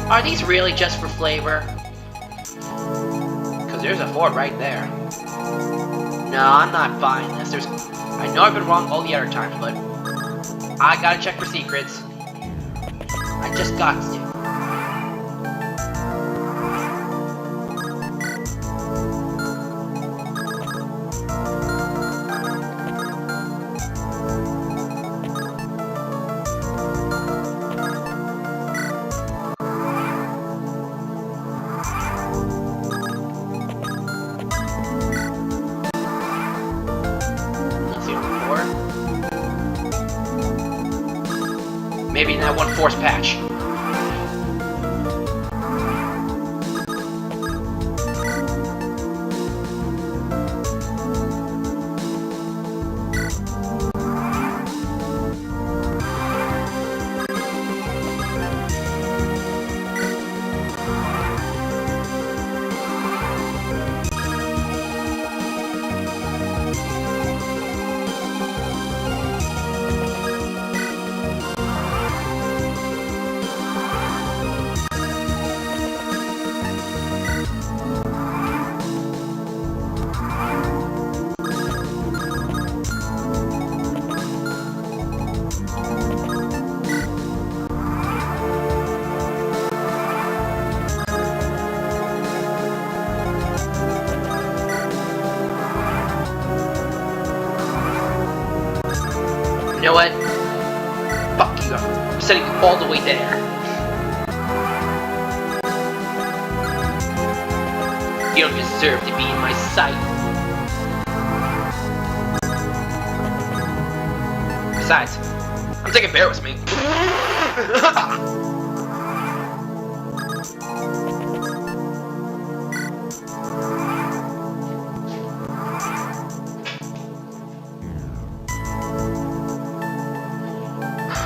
Are these really just for flavor? Cause there's a Ford right there. No, I'm not buying this. I know I've been wrong all the other times, but I gotta check for secrets. I just got to. Maybe in that one force patch. You know what? Fuck you. I'm sending you all the way there. You don't deserve to be in my sight. Besides, I'm taking Bear with me.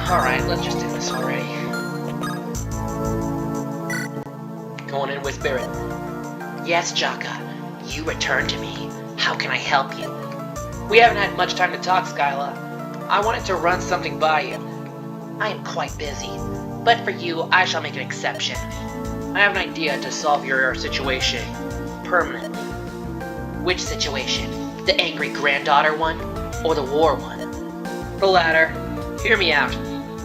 Alright, let's just do this already. Going in with Barrett. Yes, Jocka. You returned to me. How can I help you? We haven't had much time to talk, Skyla. I wanted to run something by you. I am quite busy, but for you, I shall make an exception. I have an idea to solve your situation permanently. Which situation? The angry granddaughter one, or the war one? The latter. Hear me out.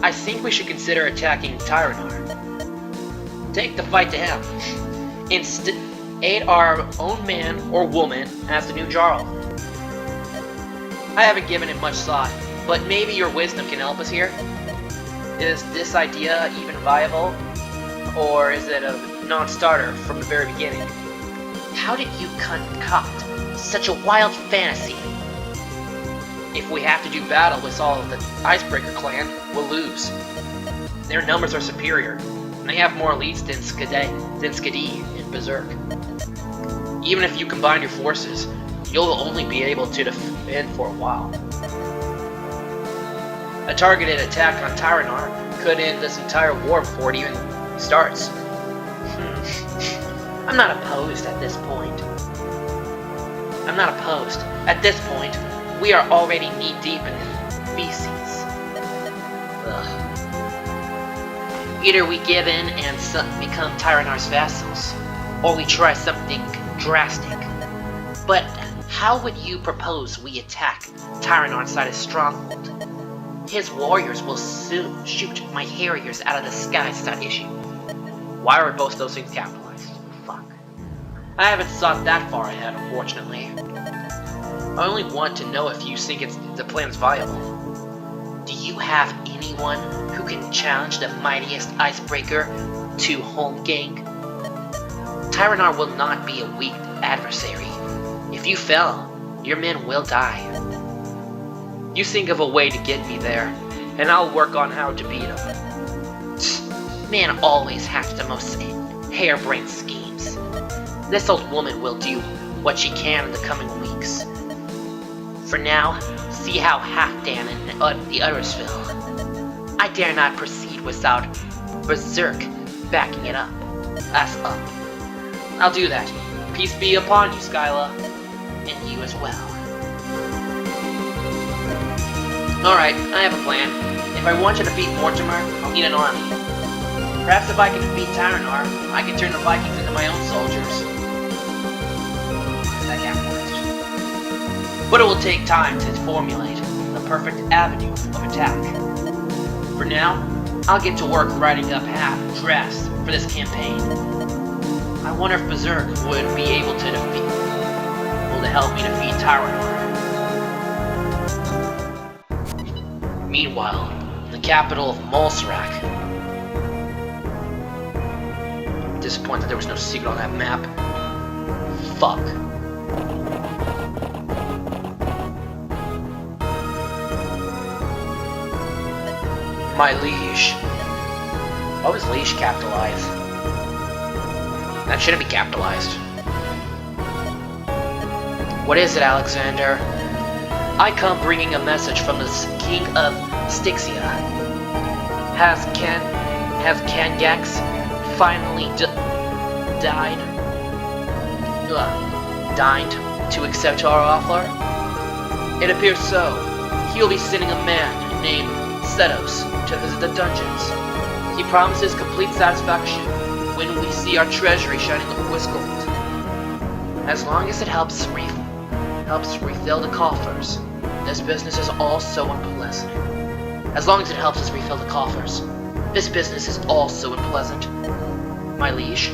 I think we should consider attacking Tyranar. Take the fight to him. Aid our own man or woman as the new Jarl. I haven't given it much thought, but maybe your wisdom can help us here. Is this idea even viable? Or is it a non-starter from the very beginning? How did you concoct such a wild fantasy? If we have to do battle with all of the Icebreaker clan, we'll lose. Their numbers are superior, and they have more elites than Skadi and Berserk. Even if you combine your forces, you'll only be able to defend for a while. A targeted attack on Tyranar could end this entire war before it even starts. I'm not opposed at this point. We are already knee-deep in feces. Ugh. Either we give in and become Tyranar's vassals, or we try something drastic. But how would you propose we attack Tyranar inside his stronghold? His warriors will soon shoot my harriers out of the sky, it's not issue. Why are both those things capitalized? Fuck. I haven't thought that far ahead, unfortunately. I only want to know if you think the plan's viable. Do you have anyone who can challenge the mightiest icebreaker to Holmgang? Tyranar will not be a weak adversary. If you fell, your men will die. You think of a way to get me there, and I'll work on how to beat him. Man always has the most harebrained schemes. This old woman will do what she can in the coming weeks. For now, see how Halfdan and the others feel. I dare not proceed without Berserk backing us up. I'll do that. Peace be upon you, Skyla. And you as well. Alright, I have a plan. If I want to defeat Mortimer, I'll need an army. Perhaps if I can defeat Tyranar, I can turn the Vikings into my own soldiers. That capitalized. But it will take time to formulate the perfect avenue of attack. For now, I'll get to work writing up drafts for this campaign. I wonder if Berserk would be able to help me defeat Tyranar. Meanwhile, in the capital of Mulsrak. Disappointed that there was no secret on that map. Fuck. My liege. Why was liege capitalized? That shouldn't be capitalized. What is it, Alexander? I come bringing a message from the king of Styxia. Has Kangax finally dined to accept our offer? It appears so. He'll be sending a man named Setos to visit the dungeons. He promises complete satisfaction when we see our treasury shining with gold. As long as it helps refill the coffers, this business is all so unpleasant. As long as it helps us refill the coffers, this business is all so unpleasant. My liege,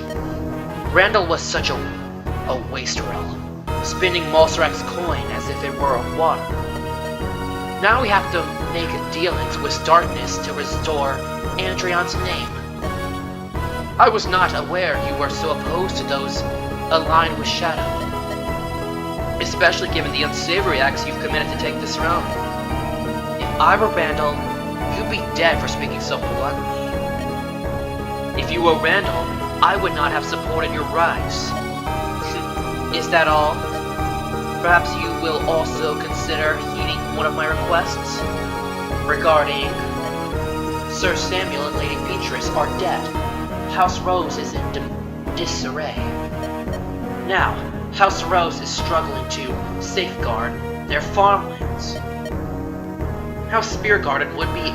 Randall was such a wastrel, spending Mulsrak's coin as if it were water. Now we have to make dealings with darkness to restore Andreon's name. I was not aware you were so opposed to those aligned with Shadow, especially given the unsavory acts you've committed to take the throne. If I were Randall, you'd be dead for speaking so bluntly. If you were Randall, I would not have supported your rise. Is that all? Perhaps you will also consider heeding one of my requests regarding Sir Samuel and Lady Beatrice are dead. House Rose is in disarray. Now, House Rose is struggling to safeguard their farmlands. House Speargarden would be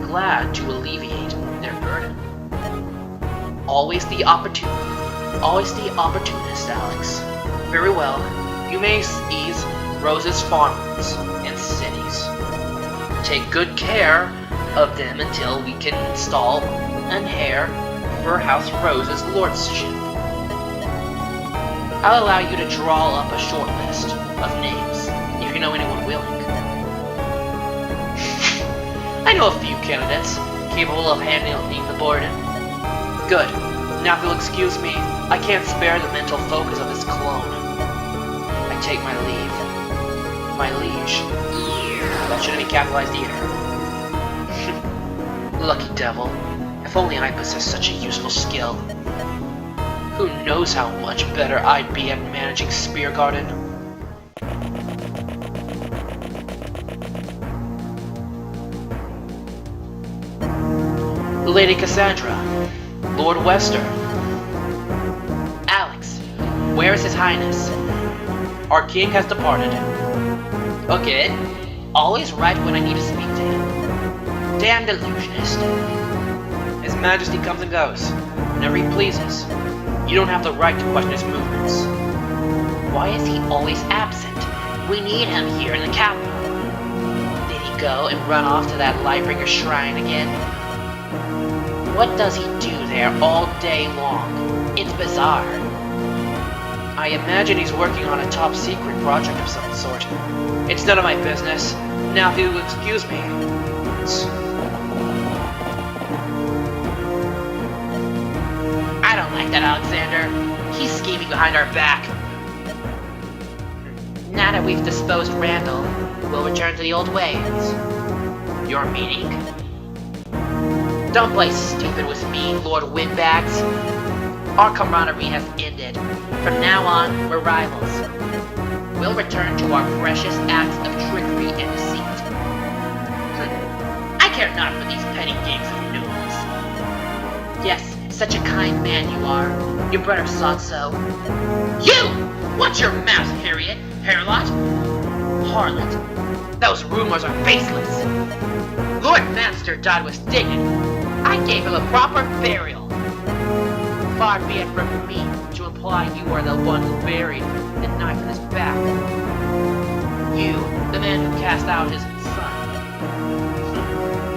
glad to alleviate their burden. Always the opportunist, Alex. Very well, you may ease Rose's farmlands and cities. take good care of them until we can install an heir for House Rose's lordship. I'll allow you to draw up a short list of names, if you know anyone willing. I know a few candidates capable of handling the burden. Good. Now if you'll excuse me, I can't spare the mental focus of this clone. I take my leave. My liege. That shouldn't be capitalized either. Lucky devil. If only I possessed such a useful skill. Who knows how much better I'd be at managing Spear Garden? Lady Cassandra. Lord Wester. Alex. Where is His Highness? Our king has departed. Okay. Always right when I need to speak to him. Damn delusionist. His Majesty comes and goes, whenever he pleases. You don't have the right to question his movements. Why is he always absent? We need him here in the capital. Did he go and run off to that Lightbringer shrine again? What does he do there all day long? It's bizarre. I imagine he's working on a top secret project of some sort. It's none of my business. Now if you'll excuse me. I don't like that Alexander. He's scheming behind our back. Now that we've disposed Randall, we'll return to the old ways. Your meaning? Don't play stupid with me, Lord Windbags. Our camaraderie has ended. From now on, we're rivals. We'll return to our precious acts of trickery and deceit. I care not for these petty games of noodles. Yes, such a kind man you are. Your brother thought so. You! Watch your mouth, Harriet, Harlot. Harlot. Those rumors are baseless. Lord Master died with dignity. I gave him a proper burial. Far be it from me to imply you are the one who buried the knife in his back. You, the man who cast out his son.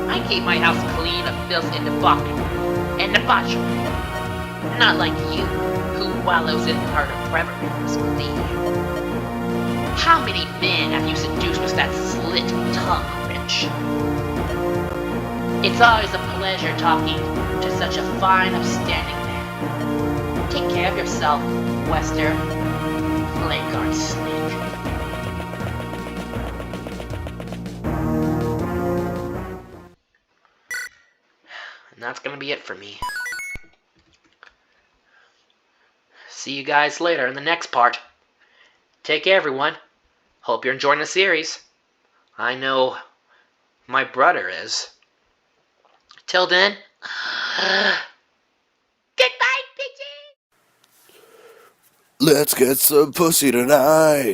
I keep my house clean of filth and debauchery. Not like you, who wallows in part of promiscuity. How many men have you seduced with that slit tongue, wretch? It's always a pleasure talking to such a fine, upstanding man. Take care of yourself, Wester. Blackguard snake. And that's gonna be it for me. See you guys later in the next part. Take care, everyone. Hope you're enjoying the series. I know my brother is. Till then, Goodbye, bitches! Let's get some pussy tonight.